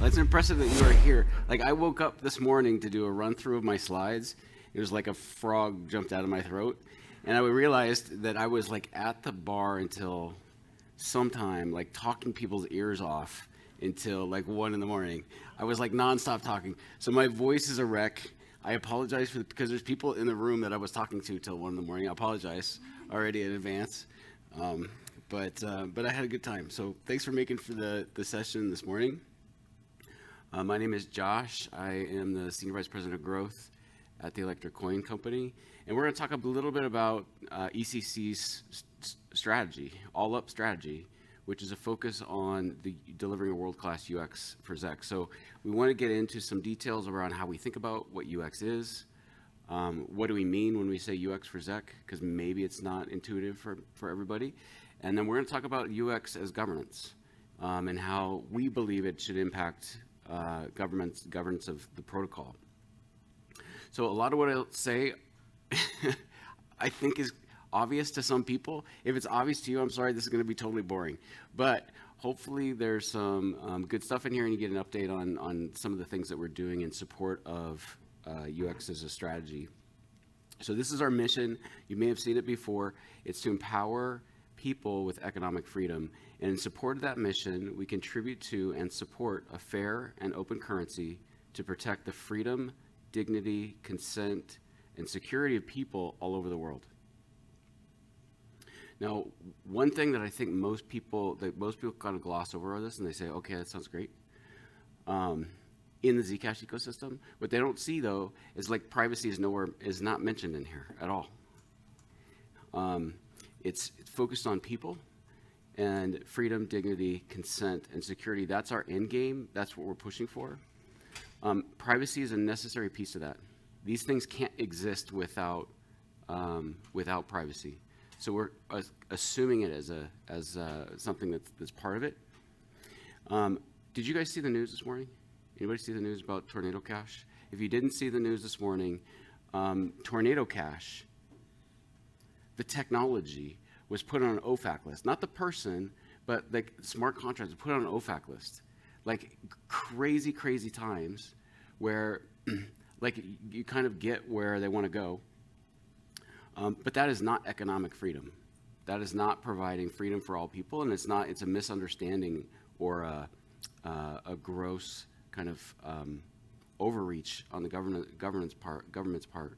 It's impressive that you are here. Like, I woke up this morning to do a run through of my slides. It was like a frog jumped out of my throat. And I realized that I was like at the bar until sometime, like talking people's ears off until like 1 in the morning. I was like nonstop talking. So my voice is a wreck. I apologize because there's people in the room that I was talking to till 1 in the morning. I apologize already in advance. But I had a good time. So thanks for making for the session this morning. My name is Josh. I am the Senior Vice President of Growth at the Electric Coin Company. And we're going to talk a little bit about ECC's strategy, all-up strategy, which is a focus on delivering a world-class UX for ZEC. So we want to get into some details around how we think about what UX is. What do we mean when we say UX for ZEC? Because maybe it's not intuitive for everybody. And then we're going to talk about UX as governance and how we believe it should impact governance of the protocol. So a lot of what I'll say I think is obvious to some people. If it's obvious to you, I'm sorry, this is going to be totally boring. But hopefully there's some good stuff in here and you get an update on some of the things that we're doing in support of UX as a strategy. So this is our mission. You may have seen it before. It's to empower people with economic freedom. And in support of that mission, we contribute to and support a fair and open currency to protect the freedom, dignity, consent, and security of people all over the world. Now, one thing that I think most people kind of gloss over this and they say, okay, that sounds great. In the Zcash ecosystem, what they don't see though is like privacy is not mentioned in here at all. It's focused on people and freedom, dignity, consent, and security. That's our end game. That's what we're pushing for. Privacy is a necessary piece of that. These things can't exist without privacy. So we're assuming it as something that's part of it. Did you guys see the news this morning? Anybody see the news about Tornado Cash? If you didn't see the news this morning, Tornado Cash, the technology was put on an OFAC list. Not the person, but like smart contracts put on an OFAC list. Like crazy, crazy times where like you kind of get where they want to go. But that is not economic freedom. That is not providing freedom for all people, and it's a misunderstanding or a gross kind of overreach on the government's part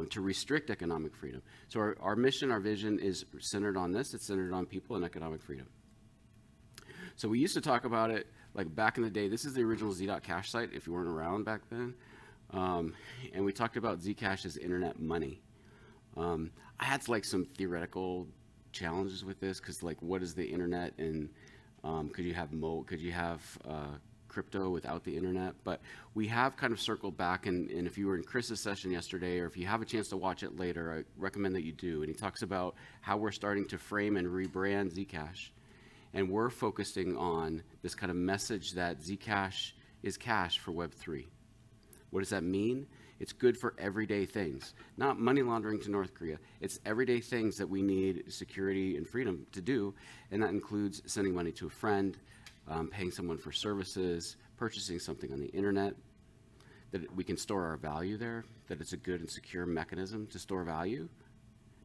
to restrict economic freedom. So our mission, our vision is centered on this. It's centered on people and economic freedom. So we used to talk about it like back in the day. This is the original Z.Cash site, if you weren't around back then. And we talked about Zcash as internet money. I had like some theoretical challenges with this because like what is the internet and could you have crypto without the internet? But we have kind of circled back, and if you were in Chris's session yesterday, or if you have a chance to watch it later, I recommend that you do. And he talks about how we're starting to frame and rebrand Zcash. And we're focusing on this kind of message that Zcash is cash for Web3. What does that mean? It's good for everyday things, not money laundering to North Korea. It's everyday things that we need security and freedom to do, and that includes sending money to a friend, paying someone for services, purchasing something on the internet, that we can store our value there, that it's a good and secure mechanism to store value,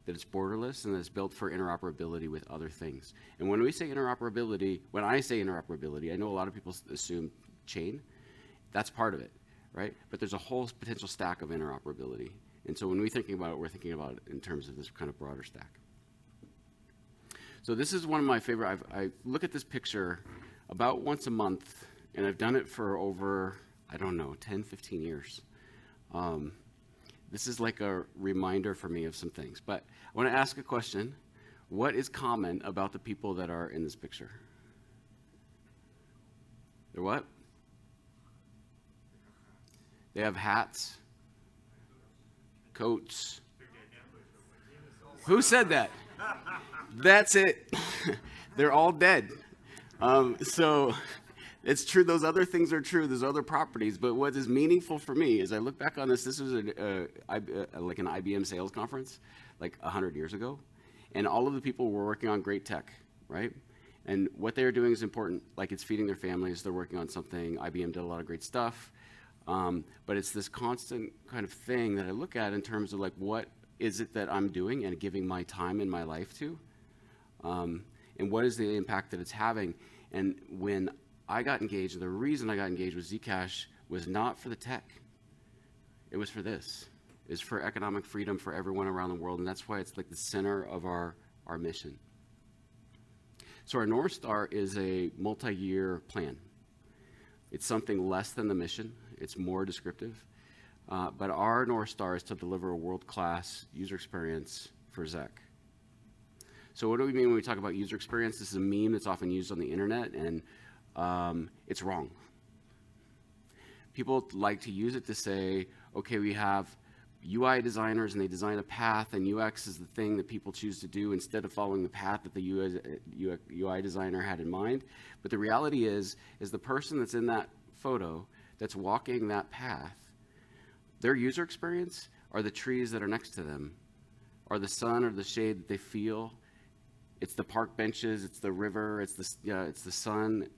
that it's borderless, and that it's built for interoperability with other things. And when I say interoperability, I know a lot of people assume chain. That's part of it, right? But there's a whole potential stack of interoperability. And so when we're thinking about it, we're thinking about it in terms of this kind of broader stack. So this is one of my favorite. I look at this picture about once a month, and I've done it for over, 10, 15 years. This is like a reminder for me of some things. But I want to ask a question. What is common about the people that are in this picture? They're what? They have hats, coats. Who said that? That's it. They're all dead. So it's true. Those other things are true. There's other properties. But what is meaningful for me is I look back on this. This was like an IBM sales conference like 100 years ago. And all of the people were working on great tech, right? And what they're doing is important, like it's feeding their families, they're working on something. IBM did a lot of great stuff. But it's this constant kind of thing that I look at in terms of like, what is it that I'm doing and giving my time in my life to? And what is the impact that it's having? And when I got engaged, the reason I got engaged with Zcash was not for the tech. It was for this. It's for economic freedom for everyone around the world, and that's why it's like the center of our mission. So our North Star is a multi-year plan. It's something less than the mission. It's more descriptive. But our North Star is to deliver a world-class user experience for ZEC. So what do we mean when we talk about user experience? This is a meme that's often used on the internet, and it's wrong. People like to use it to say, okay, we have UI designers and they design a path, and UX is the thing that people choose to do instead of following the path that the UI designer had in mind. But the reality is the person that's in that photo that's walking that path, their user experience are the trees that are next to them, or the sun or the shade that they feel. It's the park benches, it's the river, it's the sun.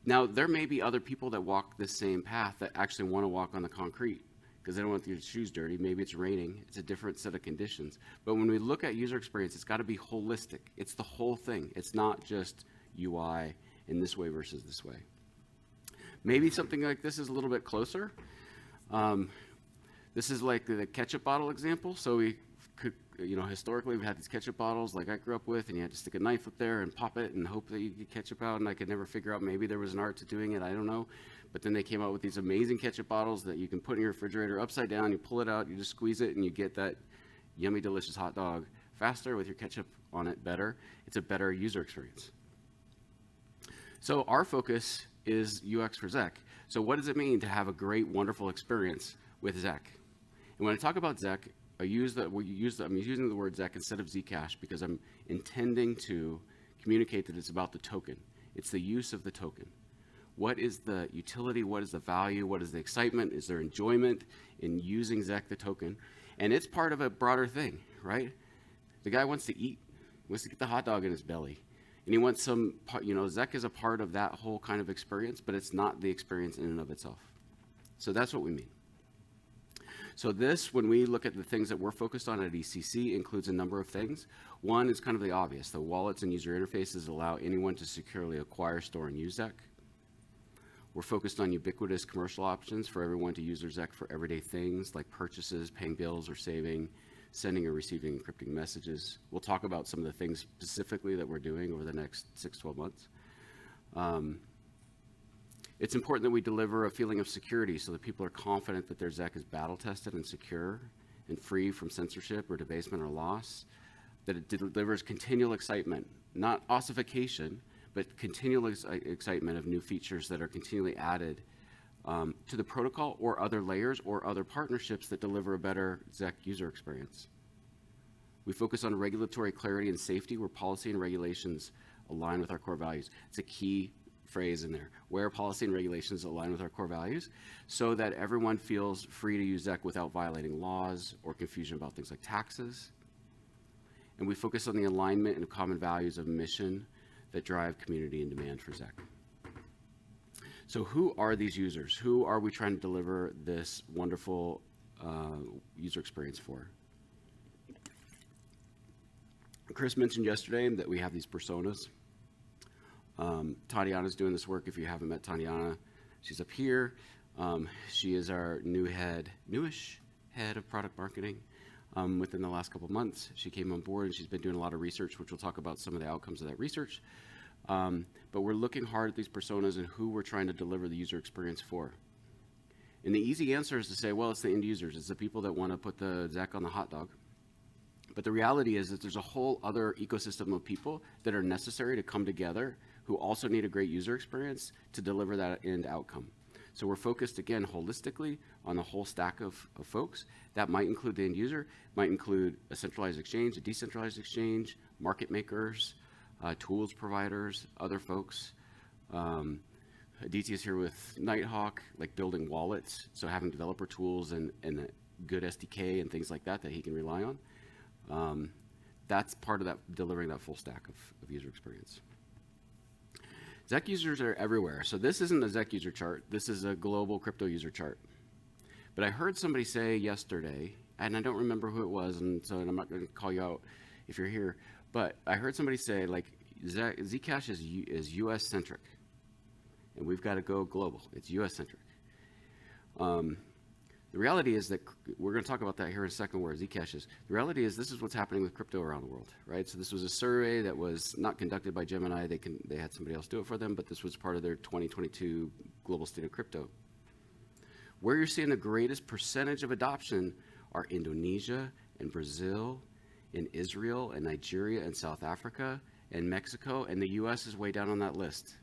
Now, there may be other people that walk this same path that actually want to walk on the concrete because they don't want their shoes dirty. Maybe it's raining. It's a different set of conditions. But when we look at user experience, it's got to be holistic. It's the whole thing. It's not just UI in this way versus this way. Maybe something like this is a little bit closer. This is like the ketchup bottle example. So we could, historically we've had these ketchup bottles like I grew up with, and you had to stick a knife up there and pop it and hope that you get ketchup out, and I could never figure out, maybe there was an art to doing it, I don't know. But then they came out with these amazing ketchup bottles that you can put in your refrigerator upside down, you pull it out, you just squeeze it, and you get that yummy, delicious hot dog faster with your ketchup on it better. It's a better user experience. So our focus is UX for ZEC. So what does it mean to have a great, wonderful experience with ZEC? And when I talk about ZEC, I'm using the word ZEC instead of Zcash because I'm intending to communicate that it's about the token. It's the use of the token. What is the utility? What is the value? What is the excitement? Is there enjoyment in using ZEC, the token? And it's part of a broader thing, right? The guy wants to eat, wants to get the hot dog in his belly. And he wants some, ZEC is a part of that whole kind of experience, but it's not the experience in and of itself. So that's what we mean. So this, when we look at the things that we're focused on at ECC, includes a number of things. One is kind of the obvious. The wallets and user interfaces allow anyone to securely acquire, store, and use ZEC. We're focused on ubiquitous commercial options for everyone to use their ZEC for everyday things like purchases, paying bills, or saving, sending or receiving encrypting messages. We'll talk about some of the things specifically that we're doing over the next 6-12 months. It's important that we deliver a feeling of security so that people are confident that their ZEC is battle-tested and secure and free from censorship or debasement or loss, that it delivers continual excitement, not ossification, but continual excitement of new features that are continually added to the protocol or other layers or other partnerships that deliver a better ZEC user experience. We focus on regulatory clarity and safety where policy and regulations align with our core values. It's a key phrase in there, where policy and regulations align with our core values, so that everyone feels free to use ZEC without violating laws or confusion about things like taxes. And we focus on the alignment and common values of mission that drive community and demand for ZEC. So who are these users? Who are we trying to deliver this wonderful user experience for? Chris mentioned yesterday that we have these personas. Tatiana's doing this work. If you haven't met Tatiana, she's up here. She is our newish head of product marketing. Within the last couple of months, she came on board and she's been doing a lot of research, which we'll talk about some of the outcomes of that research. But we're looking hard at these personas and who we're trying to deliver the user experience for. And the easy answer is to say, well, it's the end users. It's the people that want to put the ZEC on the hot dog. But the reality is that there's a whole other ecosystem of people that are necessary to come together who also need a great user experience to deliver that end outcome. So we're focused, again, holistically on the whole stack of folks. That might include the end user, might include a centralized exchange, a decentralized exchange, market makers, tools providers, other folks. Aditya is here with Nighthawk, like building wallets, so having developer tools and a good SDK and things like that that he can rely on. That's part of that, delivering that full stack of user experience. ZEC users are everywhere. So this isn't a ZEC user chart. This is a global crypto user chart. But I heard somebody say yesterday, and I don't remember who it was, and so I'm not going to call you out if you're here, but I heard somebody say, like, Zcash is US centric, and we've got to go global. It's US centric. The reality is that we're going to talk about that here in a second, where Zcash is. The reality is this is what's happening with crypto around the world, right? So this was a survey that was not conducted by Gemini. They had somebody else do it for them, but this was part of their 2022 Global State of Crypto. Where you're seeing the greatest percentage of adoption are Indonesia and Brazil and Israel and Nigeria and South Africa and Mexico, and the US is way down on that list.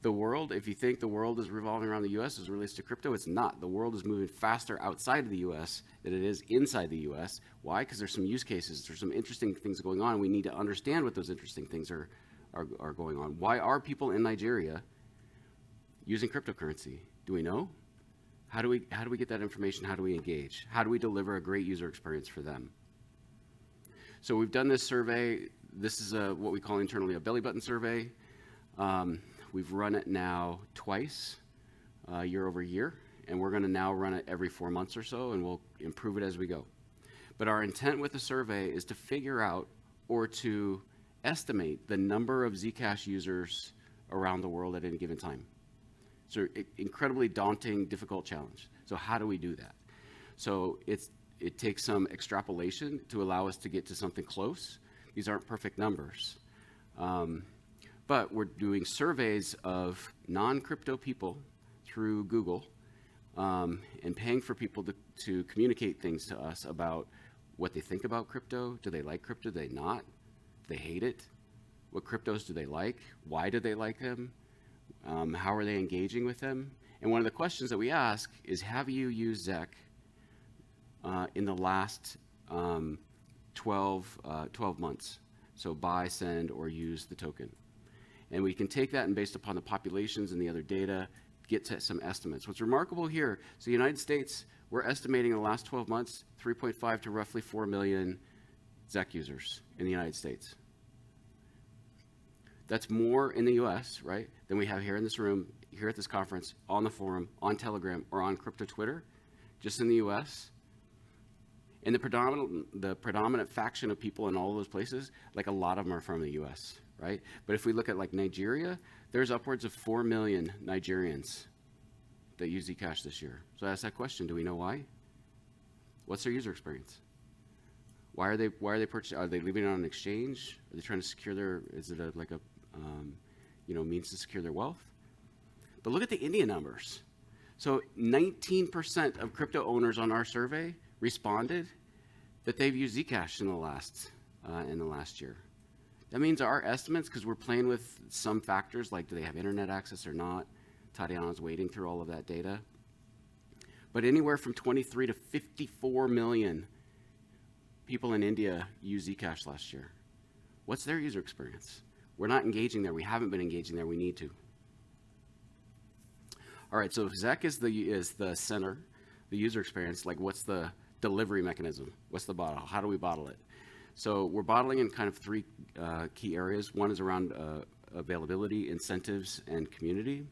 The world, if you think the world is revolving around the US as it relates to crypto, it's not. The world is moving faster outside of the US than it is inside the US. Why? Because there's some use cases, there's some interesting things going on. We need to understand what those interesting things are going on. Why are people in Nigeria using cryptocurrency? Do we know? How do we get that information? How do we engage? How do we deliver a great user experience for them? So we've done this survey. This is what we call internally a belly button survey. We've run it now twice, year over year, and we're going to now run it every 4 months or so, and we'll improve it as we go. But our intent with the survey is to figure out or to estimate the number of Zcash users around the world at any given time. So incredibly daunting, difficult challenge. So how do we do that? So it takes some extrapolation to allow us to get to something close. These aren't perfect numbers. But we're doing surveys of non-crypto people through Google and paying for people to communicate things to us about what they think about crypto. Do they like crypto? Do they not? Do they hate it? What cryptos do they like? Why do they like them? How are they engaging with them? And one of the questions that we ask is, have you used ZEC in the last 12 months? So buy, send, or use the token. And we can take that and based upon the populations and the other data, get to some estimates. What's remarkable here, so the United States, we're estimating in the last 12 months, 3.5 to roughly 4 million ZEC users in the United States. That's more in the US, right, than we have here in this room, here at this conference, on the forum, on Telegram, or on crypto Twitter, just in the US. And the predominant faction of people in all those places, like a lot of them are from the US, right? But if we look at like Nigeria, there's upwards of 4 million Nigerians that use Zcash this year. So I ask that question, do we know why? What's their user experience? Why are they purchasing? Are they leaving it on an exchange? Are they trying to secure their, is it like a means to secure their wealth? But look at the India numbers. So 19% of crypto owners on our survey responded that they've used Zcash in the last year. That means our estimates, because we're playing with some factors like do they have internet access or not. Tatiana's wading through all of that data. But anywhere from 23 to 54 million people in India used Zcash last year. What's their user experience? We're not engaging there. We haven't been engaging there. We need to. All right, so ZEC is the center, the user experience. Like, what's the delivery mechanism? What's the bottle? How do we bottle it? So we're bottling in kind of three key areas. One is around availability, incentives, and community.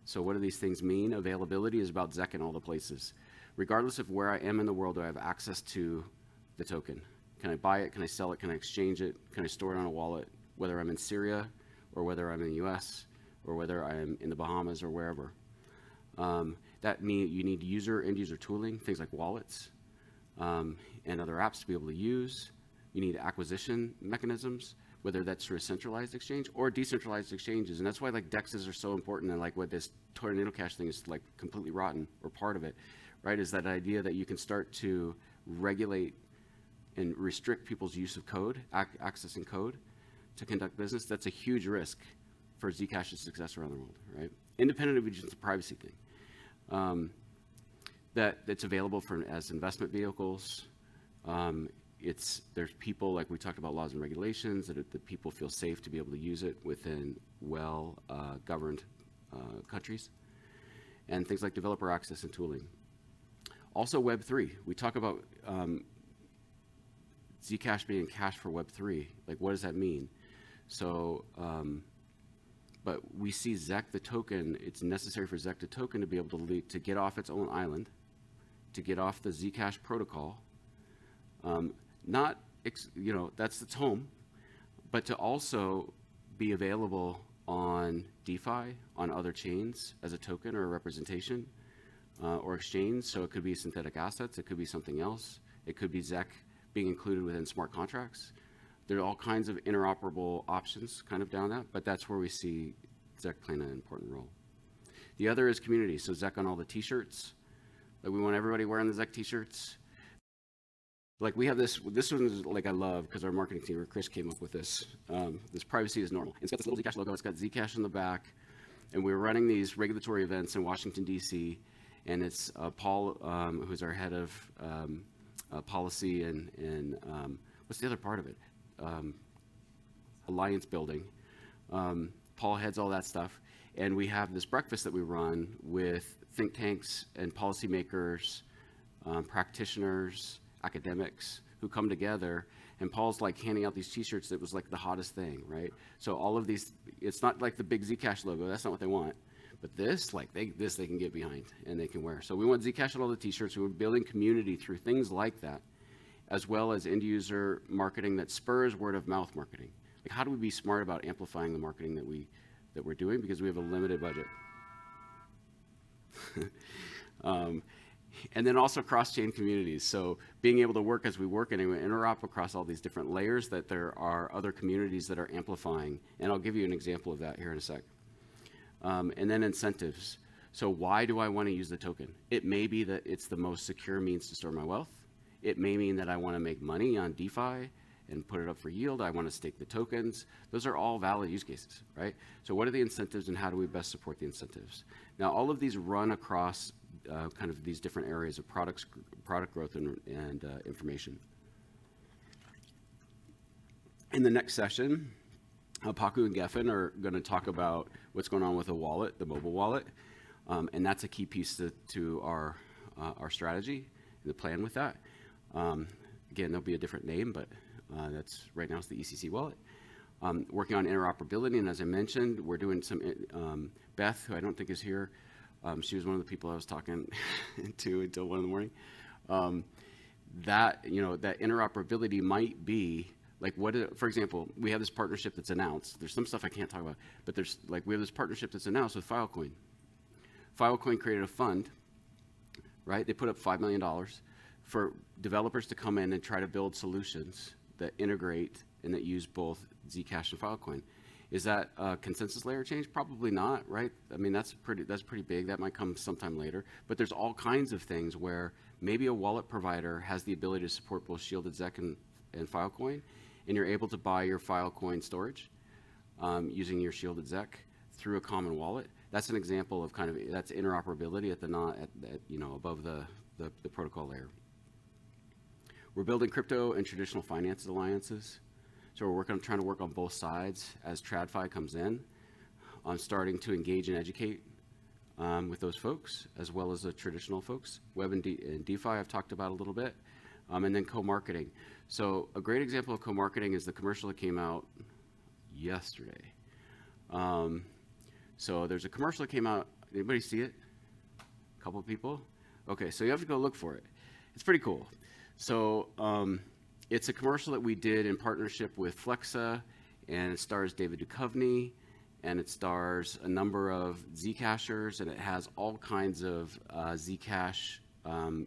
So what do these things mean? Availability is about ZEC in all the places. Regardless of where I am in the world, do I have access to the token? Can I buy it? Can I sell it? Can I exchange it? Can I store it on a wallet? Whether I'm in Syria or whether I'm in the US or whether I'm in the Bahamas or wherever. That means you need end user tooling, things like wallets and other apps to be able to use. You need acquisition mechanisms, whether that's through a centralized exchange or decentralized exchanges. And that's why like DEXs are so important, and like what this Tornado Cash thing is like completely rotten, or part of it, right? Is that idea that you can start to regulate and restrict people's use of code, accessing code to conduct business. That's a huge risk for Zcash's success around the world, right? Independent of just the privacy thing. That's available as investment vehicles. There's people, like we talked about laws and regulations, that people feel safe to be able to use it within well-governed countries, and things like developer access and tooling. Also Web3, we talk about Zcash being cash for Web3. Like, what does that mean? So but we see ZEC, the token, it's necessary for ZEC, the token, to be able to get off its own island, to get off the Zcash protocol, that's its home, but to also be available on DeFi, on other chains as a token or a representation or exchange. So it could be synthetic assets, it could be something else, it could be ZEC being included within smart contracts. There are all kinds of interoperable options kind of down that, but that's where we see ZEC playing an important role. The other is community, so ZEC on all the t-shirts. Like we want everybody wearing the ZEC t-shirts. Like we have this one is like I love because our marketing team, or Chris, came up with this. This privacy is normal. It's got this little Zcash logo, it's got Zcash in the back, and we're running these regulatory events in Washington, D.C., and it's Paul, who's our head of policy and what's the other part of it? Alliance building. Paul heads all that stuff, and we have this breakfast that we run with think tanks and policymakers, practitioners, academics who come together, and Paul's like handing out these t-shirts that was like the hottest thing, right? So all of these, it's not like the big Zcash logo, that's not what they want, but this, like they can get behind and they can wear. So we want Zcash on all the t-shirts, we're building community through things like that, as well as end user marketing that spurs word of mouth marketing. Like how do we be smart about amplifying the marketing that we're doing, because we have a limited budget. And then also cross-chain communities. So being able to work as we work and interop across all these different layers, that there are other communities that are amplifying. And I'll give you an example of that here in a sec. And then incentives. So why do I want to use the token? It may be that it's the most secure means to store my wealth. It may mean that I want to make money on DeFi and put it up for yield. I want to stake the tokens. Those are all valid use cases, right? So what are the incentives and how do we best support the incentives? Now, all of these run across kind of these different areas of product growth and information. In the next session, Paku and Geffen are going to talk about what's going on with the wallet, the mobile wallet, and that's a key piece to our strategy, the plan with that. Again, there'll be a different name, but that's right now it's the ECC wallet. Working on interoperability, and as I mentioned, we're doing some, Beth, who I don't think is here, she was one of the people I was talking to until 1 in the morning. That interoperability might be, like for example, we have this partnership that's announced. There's some stuff I can't talk about, but we have this partnership that's announced with Filecoin. Filecoin created a fund, right? They put up $5 million for developers to come in and try to build solutions that integrate and that use both Zcash and Filecoin. Is that a consensus layer change? Probably not, right? I mean, that's pretty big. That might come sometime later. But there's all kinds of things where maybe a wallet provider has the ability to support both shielded ZEC and Filecoin, and you're able to buy your Filecoin storage using your shielded ZEC through a common wallet. That's an example of kind of, that's interoperability at above the protocol layer. We're building crypto and traditional finance alliances. So we're trying to work on both sides as TradFi comes in, on starting to engage and educate with those folks, as well as the traditional folks. Web and DeFi I've talked about a little bit, and then co-marketing. So a great example of co-marketing is the commercial that came out yesterday. So there's a commercial that came out. Anybody see it? A couple of people? Okay, so you have to go look for it. It's pretty cool. So it's a commercial that we did in partnership with Flexa, and it stars David Duchovny, and it stars a number of Zcashers, and it has all kinds of Zcash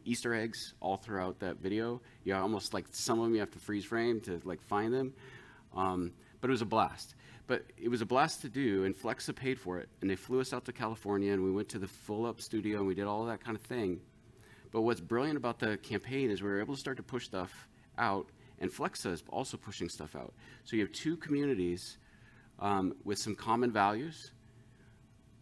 Easter eggs all throughout that video. You almost like some of them you have to freeze frame to like find them, but it was a blast. But it was a blast to do, and Flexa paid for it, and they flew us out to California, and we went to the full-up studio, and we did all of that kind of thing. But what's brilliant about the campaign is we were able to start to push stuff out, and Flexa is also pushing stuff out. So you have two communities with some common values,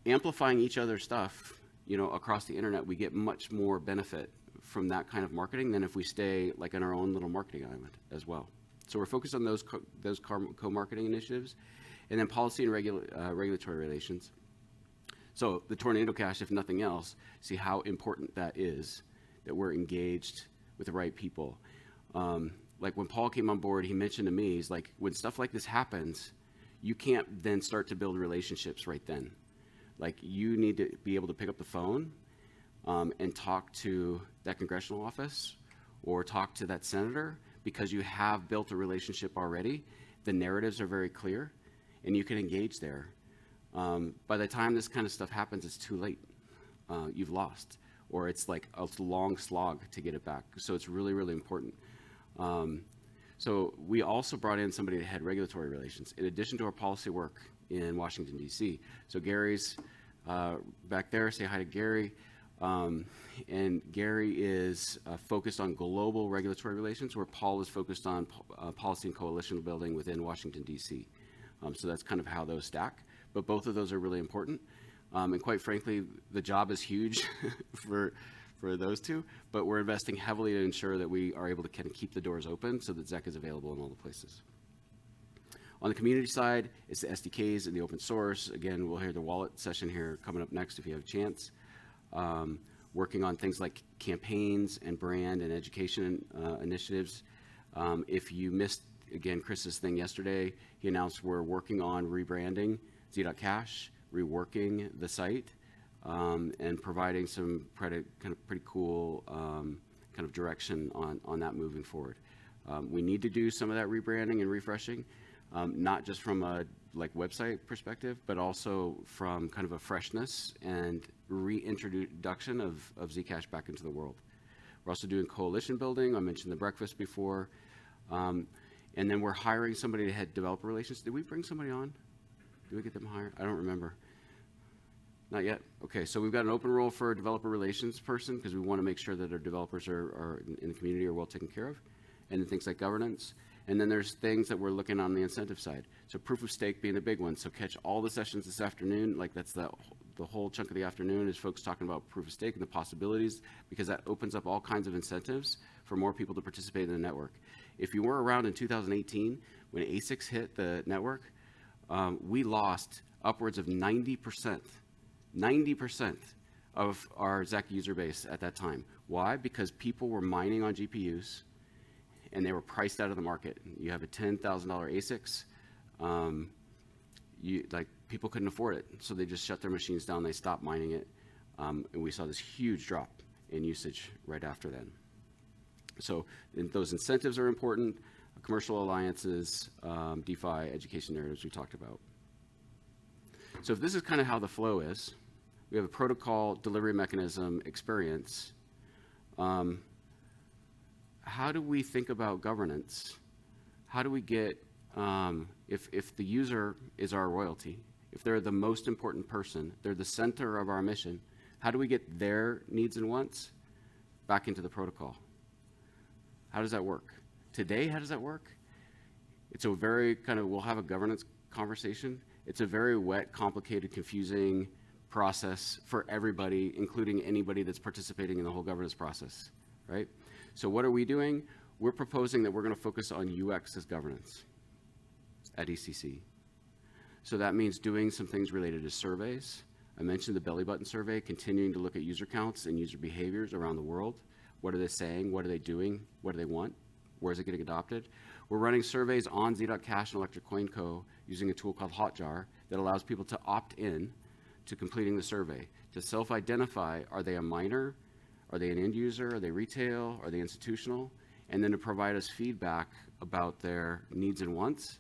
amplifying each other's stuff, across the internet. We get much more benefit from that kind of marketing than if we stay like on our own little marketing island as well. So we're focused on those co-marketing initiatives, and then policy and regulatory relations. So the Tornado Cash, if nothing else, see how important that is, that we're engaged with the right people. Like when Paul came on board, he mentioned to me, he's like, when stuff like this happens, you can't then start to build relationships right then. Like, you need to be able to pick up the phone and talk to that congressional office or talk to that senator, because you have built a relationship already. The narratives are very clear, and you can engage there. By the time this kind of stuff happens, it's too late. You've lost, or it's like a long slog to get it back. So it's really, really important. So we also brought in somebody to head regulatory relations, in addition to our policy work in Washington, D.C. So Gary's back there. Say hi to Gary. And Gary is focused on global regulatory relations, where Paul is focused on policy and coalition building within Washington, D.C. So that's kind of how those stack. But both of those are really important. And quite frankly, the job is huge for those two, but we're investing heavily to ensure that we are able to kind of keep the doors open so that ZEC is available in all the places. On the community side, it's the SDKs and the open source. Again, we'll hear the wallet session here coming up next if you have a chance. Working on things like campaigns and brand and education initiatives. If you missed, again, Chris's thing yesterday, he announced we're working on rebranding Z.Cash, reworking the site, and providing some pretty cool kind of direction on that moving forward. We need to do some of that rebranding and refreshing, not just from a website perspective, but also from kind of a freshness and reintroduction of Zcash back into the world. We're also doing coalition building. I mentioned the breakfast before. And then we're hiring somebody to head developer relations. Did we bring somebody on? Did we get them hired? I don't remember. Not yet. Okay, so we've got an open role for a developer relations person, because we want to make sure that our developers are in the community are well taken care of. And then things like governance. And then there's things that we're looking on the incentive side. So proof of stake being the big one. So catch all the sessions this afternoon. Like, that's the whole chunk of the afternoon is folks talking about proof of stake and the possibilities, because that opens up all kinds of incentives for more people to participate in the network. If you were around in 2018, when ASICs hit the network, we lost upwards of 90% of our ZEC user base at that time. Why? Because people were mining on GPUs, and they were priced out of the market. You have a $10,000 ASICs, people couldn't afford it, so they just shut their machines down. They stopped mining it, and we saw this huge drop in usage right after then. So those incentives are important. Commercial alliances, DeFi, education narratives we talked about. So if this is kind of how the flow is, we have a protocol, delivery mechanism, experience. How do we think about governance? How do we get, if the user is our royalty, if they're the most important person, they're the center of our mission, how do we get their needs and wants back into the protocol? How does that work? Today, how does that work? It's a very we'll have a governance conversation. It's a very wet, complicated, confusing process for everybody, including anybody that's participating in the whole governance process, right? So what are we doing? We're proposing that we're going to focus on UX as governance at ECC. So that means doing some things related to surveys. I mentioned the belly button survey, continuing to look at user counts and user behaviors around the world. What are they saying? What are they doing? What do they want? Where is it getting adopted? We're running surveys on Z.Cash and Electric Coin Co. using a tool called Hotjar that allows people to opt in to completing the survey, to self-identify, are they a miner? Are they an end user? Are they retail? Are they institutional? And then to provide us feedback about their needs and wants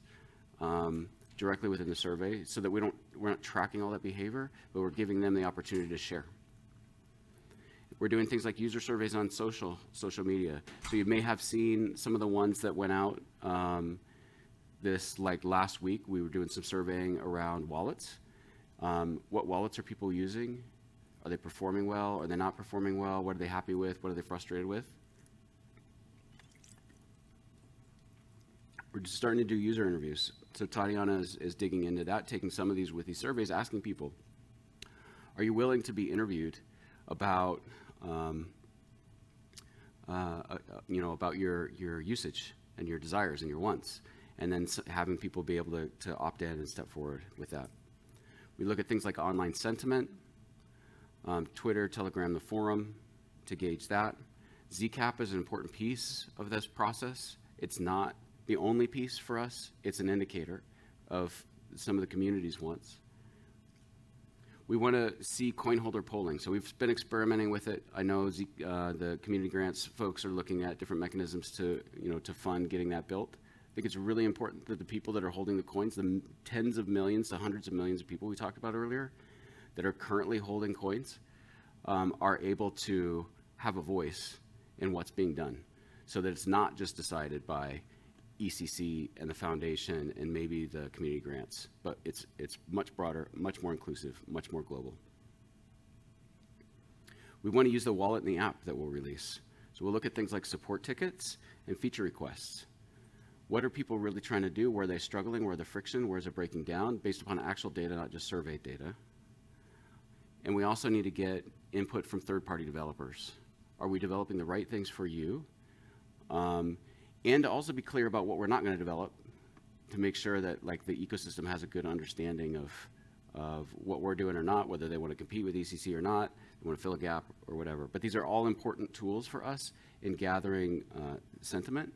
directly within the survey, so that we're not tracking all that behavior, but we're giving them the opportunity to share. We're doing things like user surveys on social media. So you may have seen some of the ones that went out last week. We were doing some surveying around wallets. What wallets are people using? Are they performing well? Are they not performing well? What are they happy with? What are they frustrated with? We're just starting to do user interviews. So Tatiana is digging into that, taking some of these with these surveys, asking people, are you willing to be interviewed about about your usage and your desires and your wants, and then having people be able to opt in and step forward with that. We look at things like online sentiment, Twitter, Telegram, the forum, to gauge that. Zcap is an important piece of this process. It's not the only piece for us. It's an indicator of some of the communities wants. We want to see coin holder polling. So we've been experimenting with it. I know the community grants folks are looking at different mechanisms to, to fund getting that built. I think it's really important that the people that are holding the coins, the tens of millions to hundreds of millions of people we talked about earlier that are currently holding coins, are able to have a voice in what's being done, so that it's not just decided by ECC and the foundation and maybe the community grants, but it's much broader, much more inclusive, much more global. We want to use the wallet and the app that we'll release. So we'll look at things like support tickets and feature requests. What are people really trying to do? Where are they struggling? Where are the friction? Where is it breaking down? Based upon actual data, not just survey data. And we also need to get input from third-party developers. Are we developing the right things for you? And to also be clear about what we're not going to develop, to make sure that the ecosystem has a good understanding of what we're doing or not, whether they want to compete with ECC or not, they want to fill a gap or whatever. But these are all important tools for us in gathering sentiment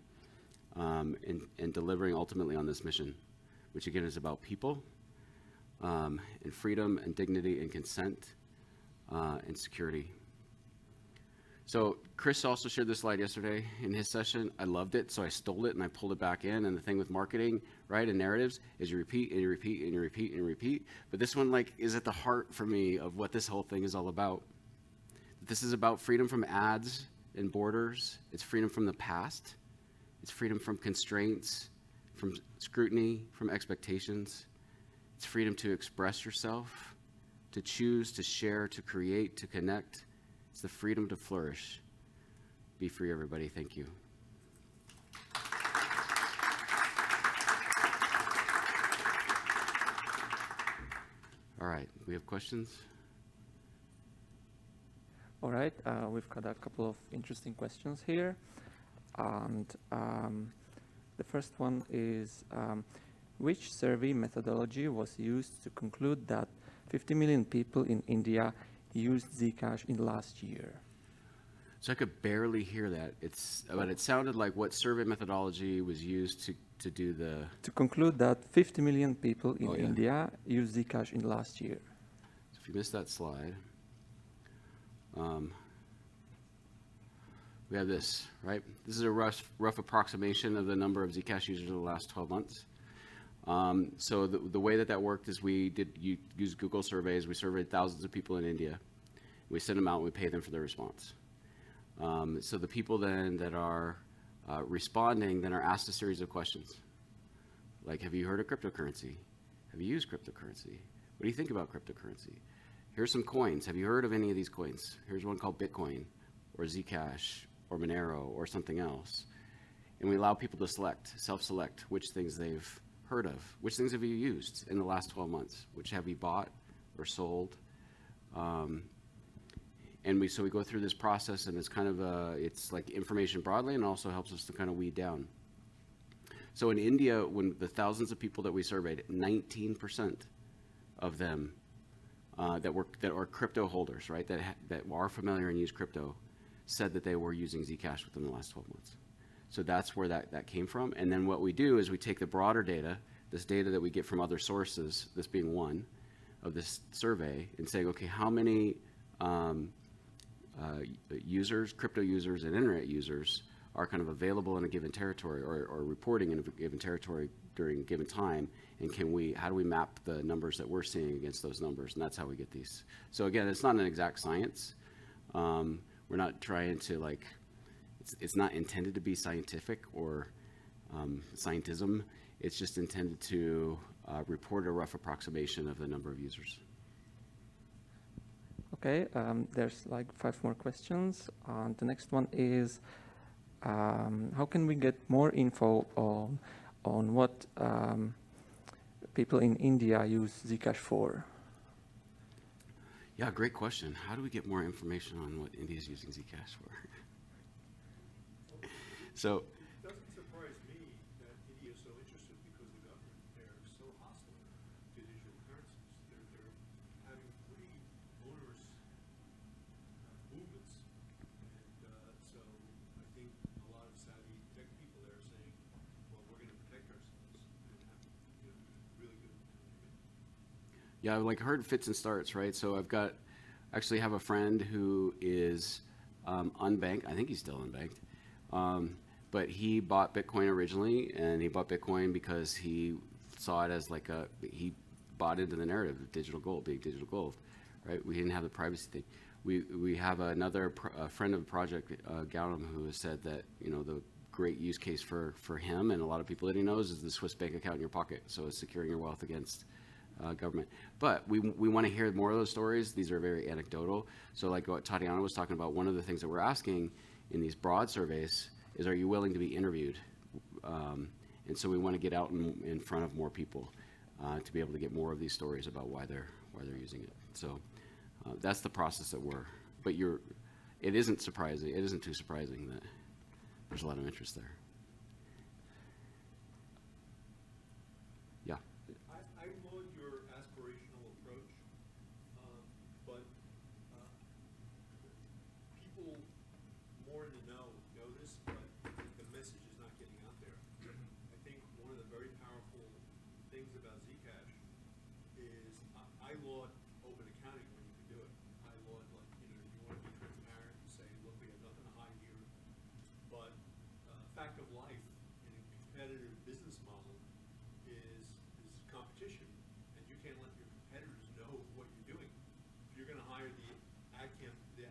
and delivering ultimately on this mission, which again is about people and freedom and dignity and consent and security. So Chris also shared this slide yesterday in his session. I loved it, so I stole it and I pulled it back in. And the thing with marketing, right, and narratives is you repeat and you repeat and you repeat and you repeat. But this one is at the heart for me of what this whole thing is all about. This is about freedom from ads and borders. It's freedom from the past. It's freedom from constraints, from scrutiny, from expectations. It's freedom to express yourself, to choose, to share, to create, to connect. It's the freedom to flourish. Be free, everybody. Thank you. All right, we have questions? All right, we've got a couple of interesting questions here. And the first one is, which survey methodology was used to conclude that 50 million people in India used Zcash in last year? So I could barely hear that. But it sounded like what survey methodology was used to do the... To conclude that 50 million people in India used Zcash in last year. So if you missed that slide, we have this, right? This is a rough approximation of the number of Zcash users in the last 12 months. So the way that worked is we use Google surveys. We surveyed thousands of people in India. We send them out and we pay them for their response. So the people then that are responding then are asked a series of questions. Like, have you heard of cryptocurrency? Have you used cryptocurrency? What do you think about cryptocurrency? Here's some coins. Have you heard of any of these coins? Here's one called Bitcoin or Zcash or Monero or something else. And we allow people to self-select which things they've heard of. Which things have you used in the last 12 months? Which have you bought or sold? And we go through this process, and it's kind of it's like information broadly, and also helps us to kind of weed down. So in India, when the thousands of people that we surveyed, 19% of them that are crypto holders, right, that are familiar and use crypto, said that they were using Zcash within the last 12 months. So that's where that came from. And then what we do is we take the broader data, this data that we get from other sources, this being one of this survey, and saying, okay, how many users, crypto users, and internet users are kind of available in a given territory or reporting in a given territory during a given time, and how do we map the numbers that we're seeing against those numbers? And that's how we get these. So again, it's not an exact science. We're not trying to it's not intended to be scientific or scientism. It's just intended to report a rough approximation of the number of users. Okay, there's 5 more questions. The next one is, how can we get more info on what people in India use Zcash for? Yeah, great question. How do we get more information on what India is using Zcash for? So, it doesn't surprise me that India is so interested because the government there is so hostile to digital currencies. They're having pretty onerous movements, and so I think a lot of savvy tech people there are saying, well, we're going to protect ourselves and have really good Yeah, I like heard fits and starts, right? So actually have a friend who is unbanked. I think he's still unbanked. But he bought Bitcoin originally, and he bought Bitcoin because he saw it as like he bought into the narrative of digital gold, big digital gold, right? We didn't have the privacy thing. We have another friend of the project, Gautam, who has said that, the great use case for him and a lot of people that he knows is the Swiss bank account in your pocket. So it's securing your wealth against government. But we want to hear more of those stories. These are very anecdotal. So like what Tatiana was talking about, one of the things that we're asking in these broad surveys is, are you willing to be interviewed? And so we want to get out in front of more people to be able to get more of these stories about why they're using it. So that's the process that but it isn't surprising. It isn't too surprising that there's a lot of interest there. Yeah. I laud your aspirational approach, but people more in the know this, but the message is not getting out there. I think one of the very powerful things about Zcash is I laud open accounting when you can do it. I laud, like, you want to be transparent and say, look, we have nothing to hide here. But fact of life in a competitive business model is competition, and you can't let your competitors know what you're doing. If you're going to hire the ad campaign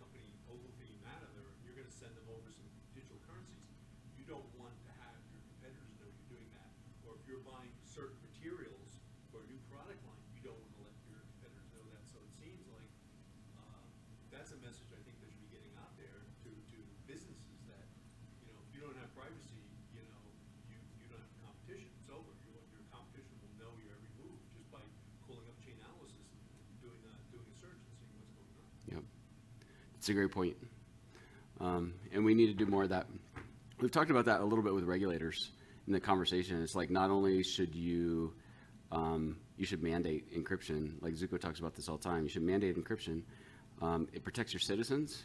company Ogilvy Mather, you're going to send them over some digital currencies. You don't want to have your competitors know you're doing that. Or if you're buying certain materials for a new product line, you don't want to let your competitors know that. So it seems like that's a message I think that should be getting out there to businesses that, if you don't have privacy, you don't have competition. It's over. Your competition will know your every move just by calling up chain analysis and doing a search and seeing what's going on. Yep. It's a great point. And we need to do more of that. We've talked about that a little bit with regulators in the conversation. It's like, not only should you should mandate encryption, like Zuko talks about this all the time. You should mandate encryption. It protects your citizens.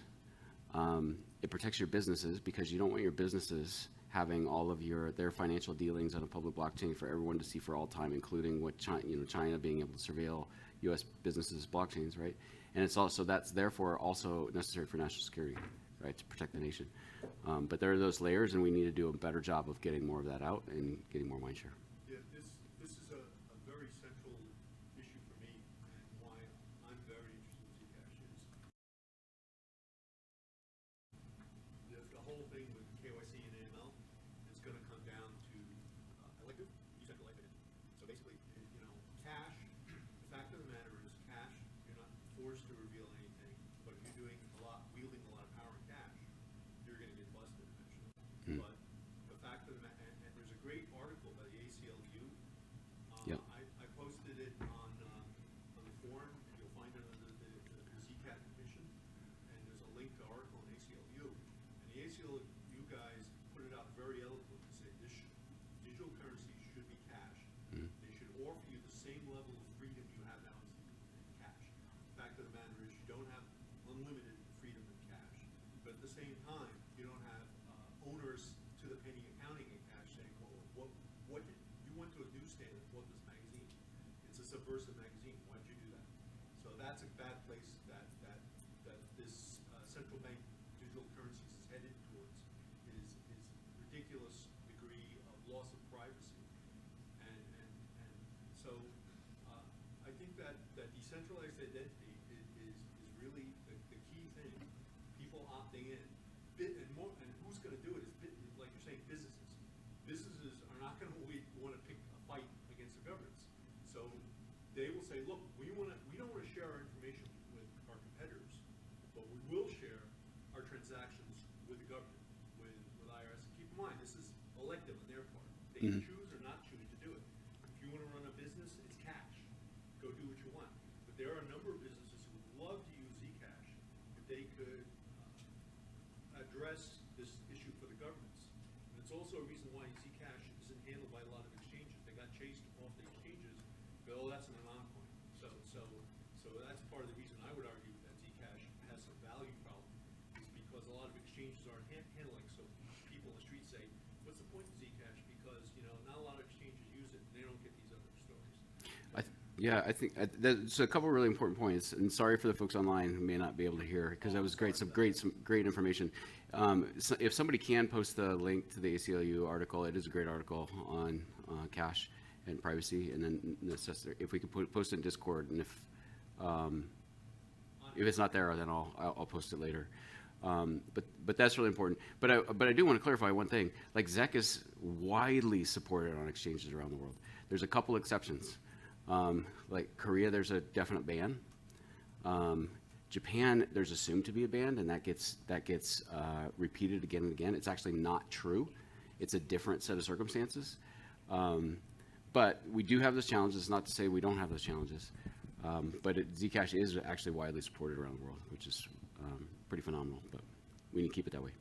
It protects your businesses, because you don't want your businesses having all of their financial dealings on a public blockchain for everyone to see for all time, including what China being able to surveil U.S. businesses' blockchains, right? And that's therefore also necessary for national security, right, to protect the nation. But there are those layers, and we need to do a better job of getting more of that out and getting more mind share. Yeah, this is a very central issue for me, and why I'm very interested in Zcash is the whole thing with KYC and AML is going to come down to decentralized identity. So basically, cash, the fact of the matter is cash, you're not forced to reveal anything, but if you're wielding a lot of power in cash, you're going to get busted eventually. But the fact of the matter, and there's a great article by the ACLU. Yep. I posted it on the forum, and you'll find it under the Zcash petition, and there's a link to the article on ACLU. And the ACLU guys put it out very eloquently to say digital currency should be cash. They should offer you the same level of freedom you have now in cash. The fact of the matter is, you don't have unlimited freedom in cash, but at the same time, you don't have owners to the penny accounting in cash saying, well, what you went to a newsstand and bought this magazine. It's a subversive magazine. Why'd you do that? So that's a bad place that this central bank digital currencies is headed towards. Is ridiculous degree of loss of privacy, and so I think that decentralized identity is really the key thing. People opting in, and who's going to do it is, like you're saying, businesses. Businesses are not going to want to pick a fight against the governments. So they will say, look, we don't want to share our information with our competitors, but we will share our transactions with the government, with IRS. And keep in mind, this is elective on their part. They can choose or not choose to do it. If you want to run a business, it's cash. Go do what you want. But there are a number of businesses who would love to use Zcash if they could address this issue for the governments. And it's also a reason why Zcash isn't handled by a lot of exchanges. They got chased off the exchanges, but that's an anon coin. So that's part of the reason I would argue that Zcash has some value problem, is because a lot of exchanges aren't handling. So people in the street say, what's the point of Zcash? Because not a lot of exchanges use it, and they don't get these other stories. Yeah, I think that's a couple of really important points, and sorry for the folks online who may not be able to hear, because that was great, some great information. So if somebody can post the link to the ACLU article, it is a great article on cache and privacy, and then if we could post it in Discord, and if it's not there, then I'll post it later. But that's really important. But I do want to clarify one thing. Like ZEC is widely supported on exchanges around the world. There's a couple exceptions. Like Korea, there's a definite ban. Japan, there's assumed to be a ban, and that gets repeated again and again. It's actually not true. It's a different set of circumstances. But we do have those challenges. It's not to say we don't have those challenges. But Zcash is actually widely supported around the world, which is pretty phenomenal. But we need to keep it that way.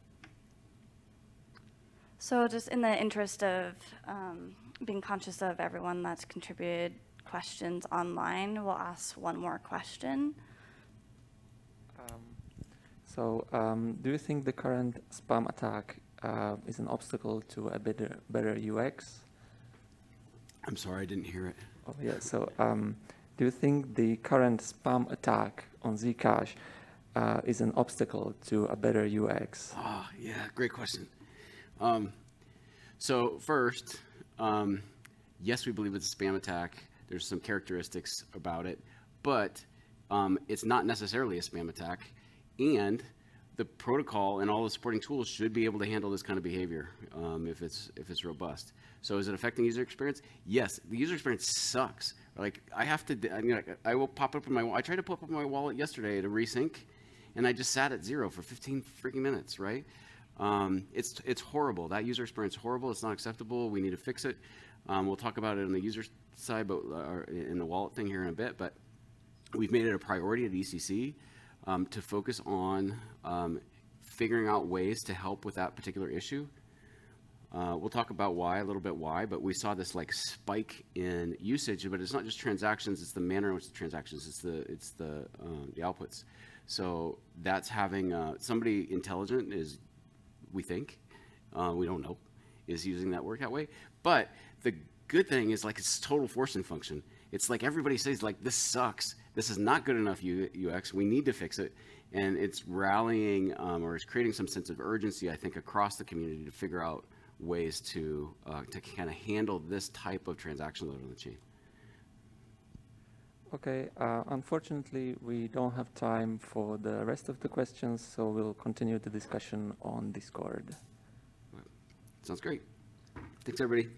So just in the interest of being conscious of everyone that's contributed questions online, we'll ask one more question. Do you think the current spam attack is an obstacle to a better UX? I'm sorry, I didn't hear it. Oh, yeah. So do you think the current spam attack on Zcash is an obstacle to a better UX? Oh, yeah, great question. So first, yes, we believe it's a spam attack. There's some characteristics about it, but it's not necessarily a spam attack. And the protocol and all the supporting tools should be able to handle this kind of behavior if it's robust. So is it affecting user experience? Yes, the user experience sucks. Like I will pop up in my. I tried to pop up my wallet yesterday to resync, and I just sat at 0 for 15 freaking minutes. Right? It's horrible. That user experience is horrible. It's not acceptable. We need to fix it. We'll talk about it on the user side, but in the wallet thing here in a bit. But we've made it a priority at ECC to focus on figuring out ways to help with that particular issue. We'll talk about why, a little bit why, but we saw this like spike in usage, but it's not just transactions, it's the manner in which the transactions, it's the outputs. So that's having somebody intelligent is, we think, we don't know, is using that workout way. But the good thing is like it's total forcing function. It's like everybody says like, this sucks. This is not good enough UX. We need to fix it. And it's rallying or it's creating some sense of urgency, I think, across the community to figure out ways to kind of handle this type of transaction load on the chain. Okay, unfortunately, we don't have time for the rest of the questions, so we'll continue the discussion on Discord. Sounds great. Thanks, everybody.